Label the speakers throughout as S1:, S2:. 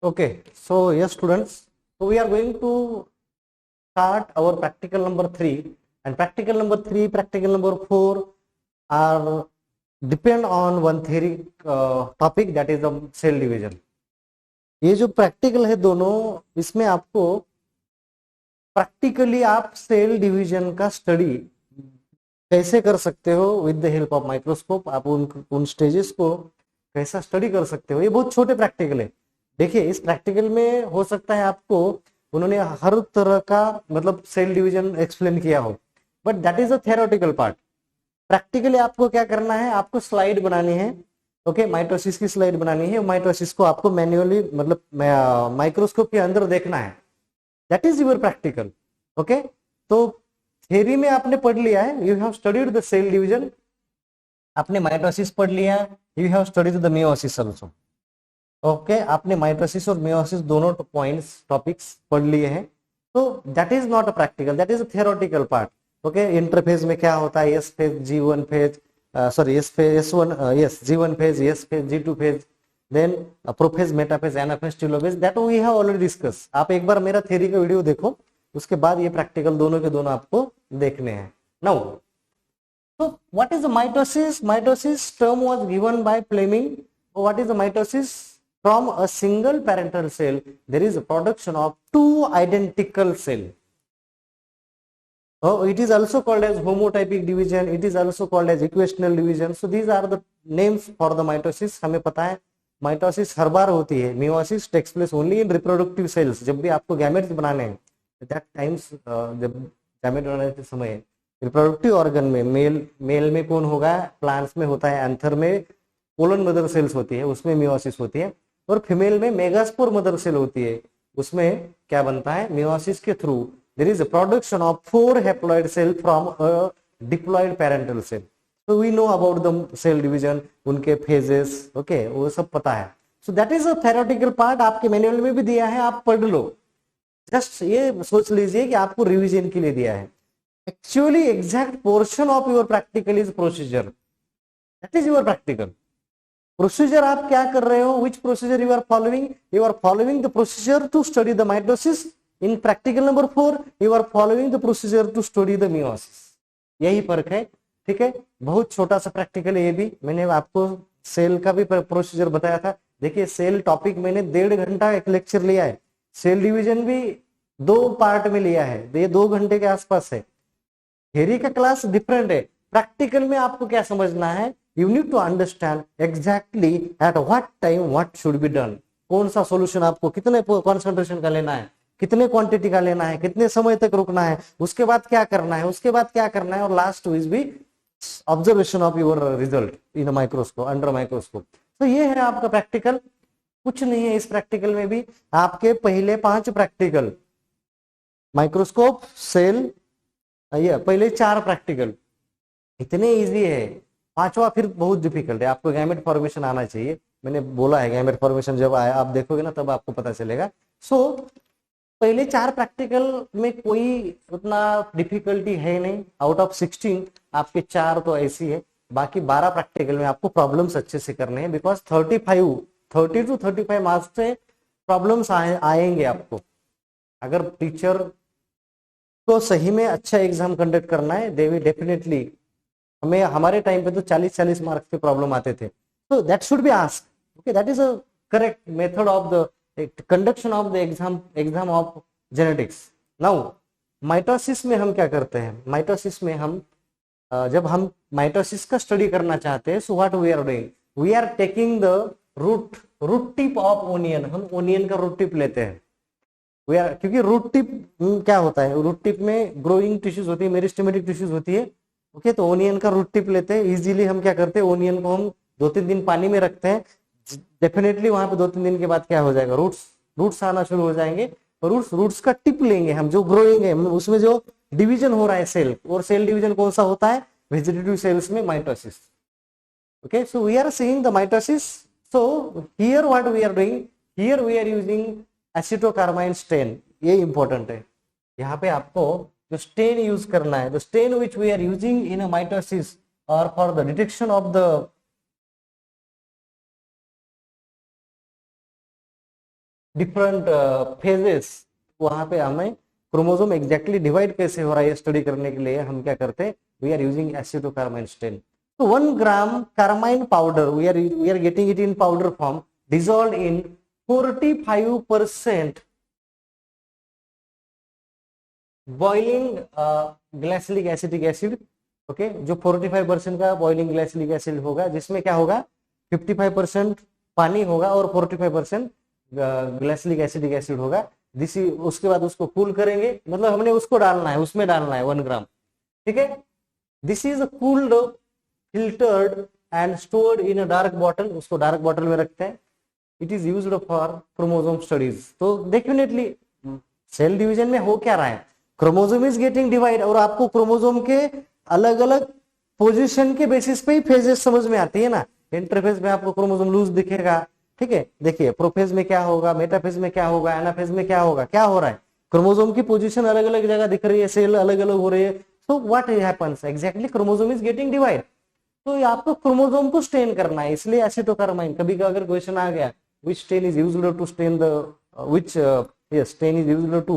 S1: Okay, so yes, students. So we are going to start our practical number 3, and practical number 3, practical number 4 are depend on one theory topic, that is the cell division. ये जो practical है दोनों, इसमें आपको practically आप cell division का study कैसे कर सकते हो with the help of microscope. आप उन स्टेजेस को कैसा स्टडी कर सकते हो। ये बहुत छोटे प्रैक्टिकल है। देखिए, इस प्रैक्टिकल में हो सकता है आपको उन्होंने हर तरह का मतलब सेल डिवीजन एक्सप्लेन किया हो, but that is a theoretical part. Practically आपको क्या करना है, आपको स्लाइड बनानी है। ओके, माइटोसिस की स्लाइड बनानी है। माइटोसिस को आपको मैन्युअली मतलब माइक्रोस्कोप के अंदर देखना है। That is your practical. Okay, तो थ्योरी में आपने पढ़ लिया है, you have studied the cell division, आपने माइटोसिस पढ़ लिया, you have studied the meiosis also. Okay, आपने माइटोसिस और मियोसिस दोनों पॉइंट्स टॉपिक्स पढ़ लिए हैं। तो that is not a practical, that is a theoretical part. Okay, interphase में क्या होता है, S phase, G one phase, sorry S phase, S one, yes G1 phase, S phase, G two phase, then prophase, metaphase, anaphase, telophase, that we have already discussed. आप एक बार मेरा theory का video देखो, उसके बाद ये प्रैक्टिकल दोनों के दोनों आपको देखने हैं। Now, so what is the mitosis? Mitosis term was given by Fleming. What is the mitosis? From a single parental cell, there is a production of two identical cells. Oh, it is also called as homotypic division. It is also called as equational division. So these are the names for the mitosis. हमें पता है mitosis हर बार होती है. Meiosis takes place only in reproductive cells. जब भी आपको gametes बनाने हैं, that times जब gametes बनाने के समय रिप्रोडक्टिव ऑर्गन में मेल में कौन होगा, प्लांट्स में होता है एंथर में कोलन मदर सेल्स होती है, उसमें मियोसिस होती है। और फीमेल में मेगास्पोर मदर सेल होती है, उसमें क्या बनता है, मियोसिस के through there is a production of 4 haploid cell from a diploid parental cell. तो we know about the cell division, उनके फेजेस, ओके, वो सब पता है। So that is a theoretical part, आपके मैनुअल में भी दिया है, आप पढ़ लो। जस्ट ये सोच लीजिए कि आपको रिवीजन के लिए दिया है। Actually, exact portion of your practical is procedure. That is your practical. Procedure आप क्या कर रहे हो? Which procedure you are following? You are following the procedure to study the mitosis. In practical number 4, you are following the procedure to study the meiosis. यही फर्क है, ठीक है। बहुत छोटा सा प्रैक्टिकल है ये भी। मैंने आपको सेल का भी प्रोसीजर बताया था। देखिए, सेल टॉपिक मैंने 1.5 घंटा एक लेक्चर लिया है। सेल डिवीजन भी 2 पार्ट में लिया है, ये 2 घंटे के आसपास है। थ्योरी का क्लास डिफरेंट है, प्रैक्टिकल में आपको क्या समझना है, you need to understand exactly at what time what should be done. कौन सा सॉल्यूशन आपको कितने कॉन्सेंट्रेशन का लेना है, कितने क्वांटिटी का लेना है, कितने समय तक रुकना है, उसके बाद क्या करना है, उसके बाद क्या करना है, और last is B observation of your result in microscope, under microscope. तो ये है आपका प्रैक्टिकल। कुछ नहीं है इस प्रैक्टिकल में भी। आपके पहले 5 प्रैक्टिकल माइक्रोस्कोप, सेल, ये पहले 4 प्रैक्टिकल इतने इजी है, 5वां फिर बहुत डिफिकल्ट है। आपको गैमेट फॉर्मेशन आना चाहिए। मैंने बोला है गैमेट फॉर्मेशन जब आया आप देखोगे ना तब आपको पता चलेगा। सो पहले 4 प्रैक्टिकल में कोई उतना डिफिकल्टी है नहीं। आउट ऑफ 16 आपके 4 तो ऐसी है, बाकी 12 प्रैक्टिकल में आपको प्रॉब्लम्स अच्छे से करने हैं। बिकॉज 30 to 35 मार्क्स से प्रॉब्लम्स आएंगे आपको। अगर टीचर तो सही में अच्छा एग्जाम कंडक्ट करना है, दे विल डेफिनेटली, हमें हमारे टाइम पे तो 40-40 मार्क्स के प्रॉब्लम आते थे। तो that should be asked. Okay, that is a correct method of the conduction of the exam of genetics. Now, mitosis में हम क्या करते हैं, माइटोसिस में हम जब हम माइटोसिस का स्टडी करना चाहते हैं, so what we are doing, we are taking the root tip of onion. हम ओनियन का रूट टिप लेते हैं। क्योंकि रूट टिप क्या होता है, रूट टिप में ग्रोइंग टिश्यूज होती है, मेरिस्टेमेटिक टिश्यूज होती है। ओके, तो ओनियन का रूट टिप लेते हैं। इजीली हम क्या करते हैं, ओनियन को हम 2-3 दिन पानी में रखते हैं। डेफिनेटली वहां पे 2-3 दिन के बाद क्या हो जाएगा, रूट्स आना शुरू हो जाएंगे। रूट्स का टिप लेंगे हम, जो ग्रोइंग है उसमें जो डिवीजन हो रहा है सेल, और सेल डिवीजन कौन सा होता है, वेजिटेटिव सेल्स में mitosis. Okay, so we are seeing the mitosis. So here what we are doing, here we are using acetocarmine stain. ये इंपॉर्टेंट है। यहाँ पे आपको जो स्टेन यूज करना है, the stain which we are using in a mitosis or for the detection of the, different phases, वहां पे हमें क्रोमोसोम एग्जैक्टली डिवाइड कैसे हो रहा है स्टडी करने के लिए हम क्या करते हैं, we are using acetocarmine stain. So 1 gram carmine powder, we are getting it in powder form, dissolved in 45% boiling glacial acetic acid. Okay, जो 45% का बॉइलिंग ग्लाइसिलिक एसिड होगा, जिसमें क्या होगा 55% पानी होगा और 45% ग्लाइसिलिक एसिटिक एसिड होगा. उसके बाद उसको कूल करेंगे, मतलब हमने उसको डालना है, उसमें डालना है 1 ग्राम. ठीक है, this is cooled, filtered and stored in a dark bottle. उसको डार्क बॉटल में रखते हैं. It is used for chromosome studies. तो डेफिनेटली सेल डिवीजन में हो क्या रहा है, क्रोमोसोम इज गेटिंग डिवाइड, और आपको क्रोमोसोम के अलग अलग पोजीशन के बेसिस पे ही फेजेस समझ में आती है ना. इंटरफेज में आपको क्रोमोसोम लूज दिखेगा. ठीक है, देखिए प्रोफेज में क्या होगा, मेटाफेज में क्या होगा, एनाफेज में क्या होगा, क्या हो रहा है, क्रोमोसोम की पोजीशन अलग अलग जगह दिख रही है, सेल अलग अलग हो रही है. तो what happens exactly, chromosome is getting divide. तो ये आपको क्रोमोसोम को स्टेन करना है, इसलिए एसिटोकार्बाइन. कभी का अगर क्वेश्चन आ गया, which stain is used to stain the which yes stain is used to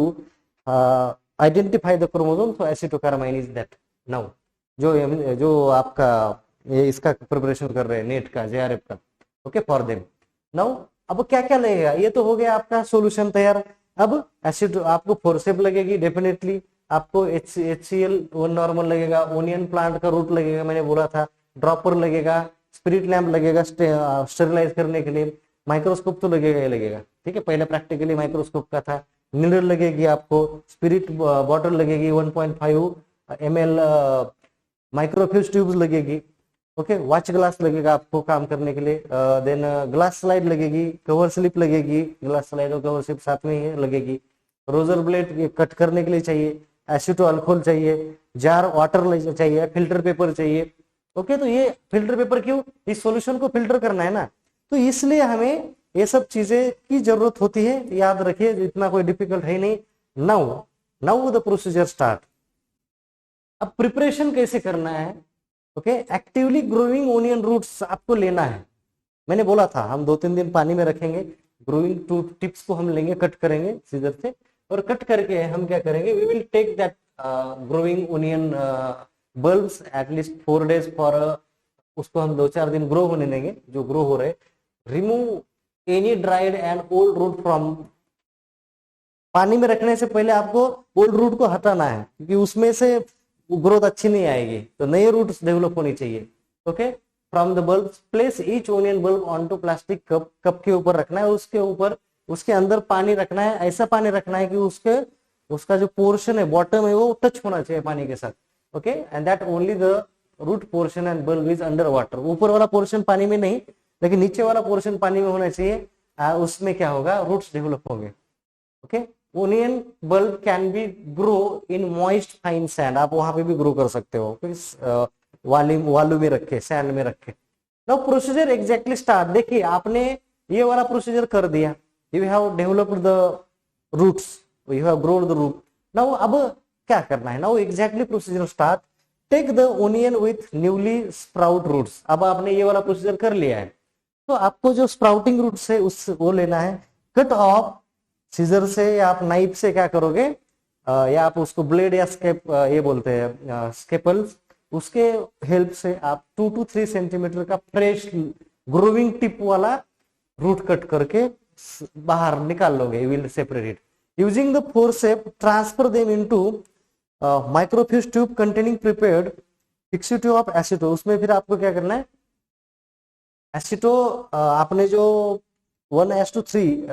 S1: identify the chromosome, so acetocarmine is that. now जो आपका ये इसका प्रिपरेशन कर रहे हैं नेट का, जेआरएफ का, ओके, फॉर देम. नाउ अब क्या क्या लगेगा, ये तो हो गया आपका सॉल्यूशन तैयार. अब एसिड आपको फोर्सेप लगेगी डेफिनेटली, आपको HCl 1 नॉर्मल लगेगा, ओनियन प्लांट का रूट लगेगा, मैंने बोला था, ड्रॉपर लगेगा, स्पिरिट लैम्प लगेगा स्टेरिलाइज करने के लिए, माइक्रोस्कोप तो लगेगा ही लगेगा. ठीक है, पहले प्रैक्टिकली माइक्रोस्कोप का था. निडल लगेगी आपको, स्पिरिट बॉटल लगेगी, 1.5 ml माइक्रोफ्यूज ट्यूब्स लगेगी. ओके, वॉच ग्लास लगेगा आपको काम करने के लिए. देन ग्लास स्लाइड लगेगी, कवर स्लिप लगेगी, ग्लास स्लाइड और कवर स्लिप साथ में ही लगेगी. रोजर ब्लेड कट करने के लिए चाहिए, एसिटो अल्कोहल चाहिए, जार वाटर चाहिए, फिल्टर पेपर चाहिए. ओके, तो ये फिल्टर पेपर क्यों, इस सॉल्यूशन को फिल्टर करना है ना, तो इसलिए हमें ये सब चीजें की जरूरत होती है. याद रखिए, इतना कोई डिफिकल्ट है नहीं. Now the procedure start. अब प्रिपरेशन कैसे करना है. Okay, actively growing onion roots आपको लेना है. मैंने बोला था हम 2-3 दिन पानी में रखेंगे. ग्रोइंग टू टिप्स को हम लेंगे, कट करेंगे सीजर से, और कट करके हम क्या करेंगे, we will take that growing onion bulbs at least 4 days for, उसको हम 2-4 दिन ग्रो होने देंगे, जो ग्रो हो रहे. Remove any dried and old root from. पानी में रखने से पहले आपको ओल्ड रूट को हटाना है, क्योंकि उसमें से ग्रोथ अच्छी नहीं आएगी, तो नए रूट्स डेवलप होनी चाहिए. Okay, from the bulb place each onion bulb on to plastic cup. Cup के ऊपर रखना है, उसके ऊपर उसके अंदर पानी रखना है, ऐसा पानी रखना है कि उसका जो पोर्शन है बॉटम है वो टच होना चाहिए पानी के साथ. Okay, and that only the root portion and bulb is under water. ऊपर वाला पोर्शन पानी में नहीं, लेकिन नीचे वाला पोर्शन पानी में होना चाहिए. उसमें क्या होगा, रूट्स डेवलप होंगे. Okay, onion bulb can be grow in moist fine sand. आप वहां पे भी ग्रो कर सकते हो, वालू में रखे, सैंड में रखे. Now procedure exactly start. देखिए आपने ये वाला प्रोसीजर कर दिया, you have developed the roots, you have grown the root. Now अब क्या करना है, now exactly procedure start. Take the onion with newly sprout roots. अब आपने ये वाला प्रोसीजर कर लिया है, तो आपको जो स्प्राउटिंग रूट्स है वो लेना है. कट ऑफ सीजर से या आप नाइफ से क्या करोगे, या आप उसको ब्लेड या ये बोलते हैं स्केपल्स, उसके हेल्प से आप 2 to 3 सेंटीमीटर का फ्रेश ग्रोविंग टिप वाला रूट कट करके बाहर निकाल लोगे. Will separate it using the forceps. Transfer them into microfuge tube containing prepared fixative of aceto. उसमें फिर आपको क्या करना है, एसिटो आपने जो 1:3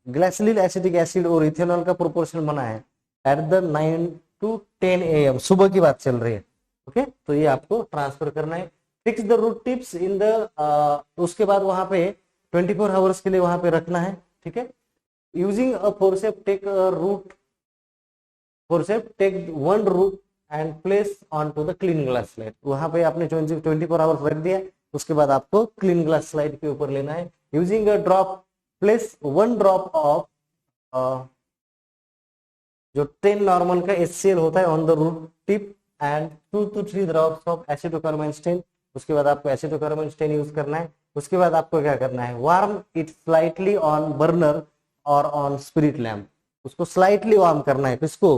S1: ग्लाइसिलिक एसिटिक एसिड और इथेनॉल का प्रोपोर्शन बना है एट द 9 to 10 AM, सुबह की बात चल रही है. ओके, तो ये आपको ट्रांसफर करना है. Fix the root tips in the, उसके बाद वहां पे 24 आवर्स के लिए वहां पे रखना है. ठीक है, using a forcep take root, forcep take 1 root and place on to the clean glass slide. वहां पे आपने 24 आवर्स रख दिया, उसके बाद आपको क्लीन ग्लास स्लाइड के ऊपर लेना है. Using a drop place 1 drop of जो 10 नॉर्मल का HCl होता है on the root tip and 2 to 3 drops of acetocarmine stain. उसके बाद आपको एसिटोकार्बाइन स्टेन यूज करना है. उसके बाद आपको क्या करना है, warm it slightly on burner और ऑन स्पिरिट लैम्प। उसको स्लाइटली वार्म करना है, किसको,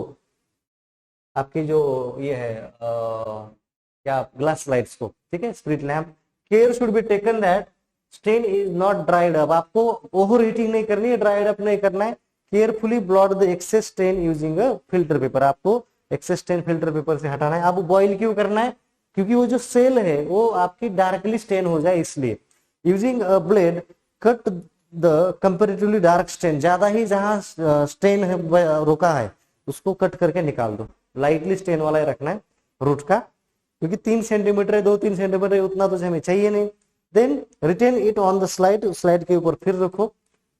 S1: आपकी जो ये है क्या ग्लास लाइट्स को, ठीक है, spirit lamp. Care should be taken that stain is not dried up, आपको ओवर हीटिंग नहीं करनी है, ड्राइड अप नहीं करना है। Carefully blot the excess stain using a filter paper, आपको एक्सेस स्टेन फिल्टर पेपर से हटाना है। आपको बॉइल क्यों करना है, क्योंकि वो जो सेल है वो आपकी डार्कली स्टेन हो जाए इसलिए। Using a blade cut the comparatively dark stain, ज्यादा ही जहां स्टेन है रोका है उसको कट करके निकाल दो, लाइटली स्टेन वाला ही रखना है रूट का, क्योंकि 3 सेंटीमीटर है, 2-3 सेंटीमीटर है, उतना तो हमें चाहिए नहीं। Then retain it on the slide, slide के ऊपर फिर रखो।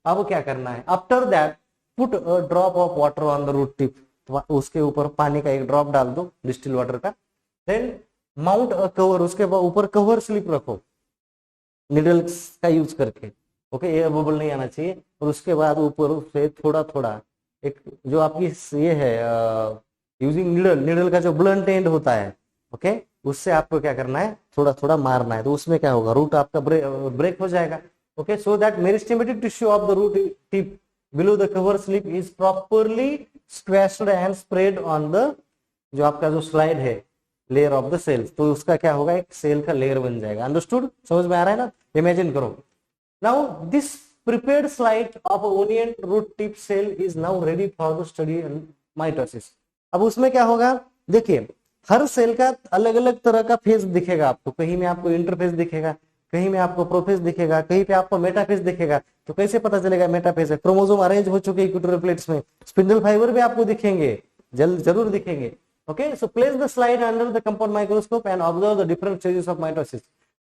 S1: अब क्या करना है, after that put a drop of water on the root tip, उसके ऊपर पानी का एक ड्रॉप डाल दो डिस्टिल वाटर का। देन माउंट अ कवर, उसके ऊपर कवर स्लिप रखो निडल्स का यूज करके, ओके, एयर बबल नहीं आना चाहिए। और उसके बाद ऊपर से थोड़ा थोड़ा एक जो आपकी ये है यूजिंग निडल, निडल का जो ब्लंट एंड होता है, ओके, उससे आपको क्या करना है, थोड़ा थोड़ा मारना है। तो उसमें क्या होगा, रूट आपका ब्रेक हो जाएगा, okay. So that meristematic tissue of the root tip below the cover slip is properly squashed and spread on the, जो आपका जो स्लाइड है लेयर ऑफ द सेल्स, तो उसका क्या होगा, एक सेल का लेयर बन जाएगा। अंडरस्टूड, समझ में आ रहा है ना, इमेजिन करो। Now this prepared slide of onion root tip cell is now ready for the study and mitosis। अब उसमें क्या होगा, देखिए हर सेल का अलग अलग तरह का फेज दिखेगा आपको, कहीं में आपको इंटरफेज दिखेगा, कहीं में आपको प्रोफेज दिखेगा, कहीं पे आपको मेटाफेज दिखेगा। तो कैसे पता चलेगा मेटाफेज है, क्रोमोसोम अरेंज हो चुके इक्वेटोरियल प्लेट्स में, स्पिंडल फाइबर भी आपको दिखेंगे, जरूर दिखेंगे, okay. So place the slide under the compound microscope and observe the different stages of mitosis.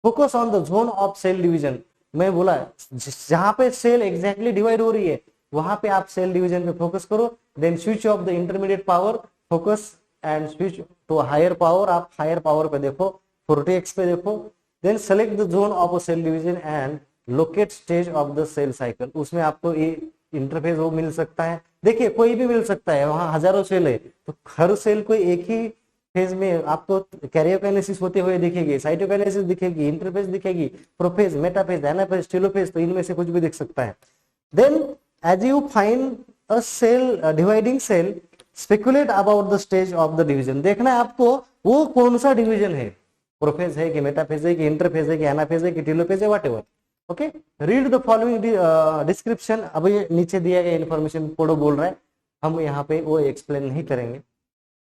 S1: Focus on the zone of cell division, मैं बोला जहां पे सेल एग्जैक्टली डिवाइड हो रही है वहां पे आप सेल डिवीजन पे फोकस करो। Then switch off the intermediate power, focus and switch to higher power, आप हायर पावर पे देखो, 40x पे देखो। Then select the zone of a cell division and locate stage of the cell cycle, उसमें आपको ये interface वो मिल सकता है, देखिए कोई भी मिल सकता है, वहां हजारों सेल है, तो हर सेल को एक ही फेज में आपको कैरियोकाइनेसिस होते हुए दिखेगी, साइटोकाइनेसिस दिखेगी, इंटरफेज दिखेगी, प्रोफेज, मेटाफेज, एनाफेज, टेलोफेज, तो इनमें से कुछ भी दिख सकता है। Then as you find a cell dividing cell, speculate about the stage of the division, देखना है आपको वो कौन सा डिवीजन है, प्रोफेज है कि मेटाफेज है कि इंटरफेज है कि एनाफेज है कि टेलोफेज है, whatever, okay. Read the following description, अब ये नीचे दिया गया इन्फॉर्मेशन पोडो बोल रहा है, हम यहाँ पे वो एक्सप्लेन नहीं करेंगे,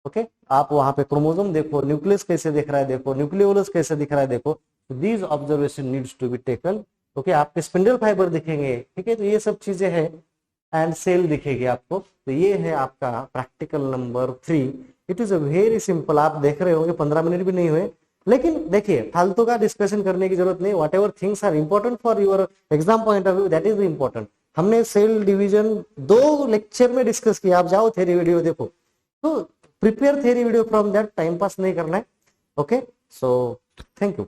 S1: ओके। आप वहां पे क्रोमोसोम देखो, न्यूक्लियस कैसे दिख रहा है देखो, न्यूक्लियोलस कैसे दिख रहा है देखो, these observation needs to be taken, okay. आपके स्पिंडल फाइबर दिखेंगे, ठीक है, तो ये सब चीजें हैं, एंड सेल दिखेगी आपको। तो ये है आपका practical number 3। It is a very simple, आप देख रहे होंगे 15 मिनट भी नहीं हुए, लेकिन देखिए फालतू का डिस्कशन करने की जरूरत नहीं, whatever things are important for your exam point of view, that is important. हमने सेल डिवीजन 2 लेक्चर में डिस्कस किया, आप जाओ थ्योरी वीडियो देखो, तो prepare theory video from that, time pass नहीं करना है, ओके। So thank you.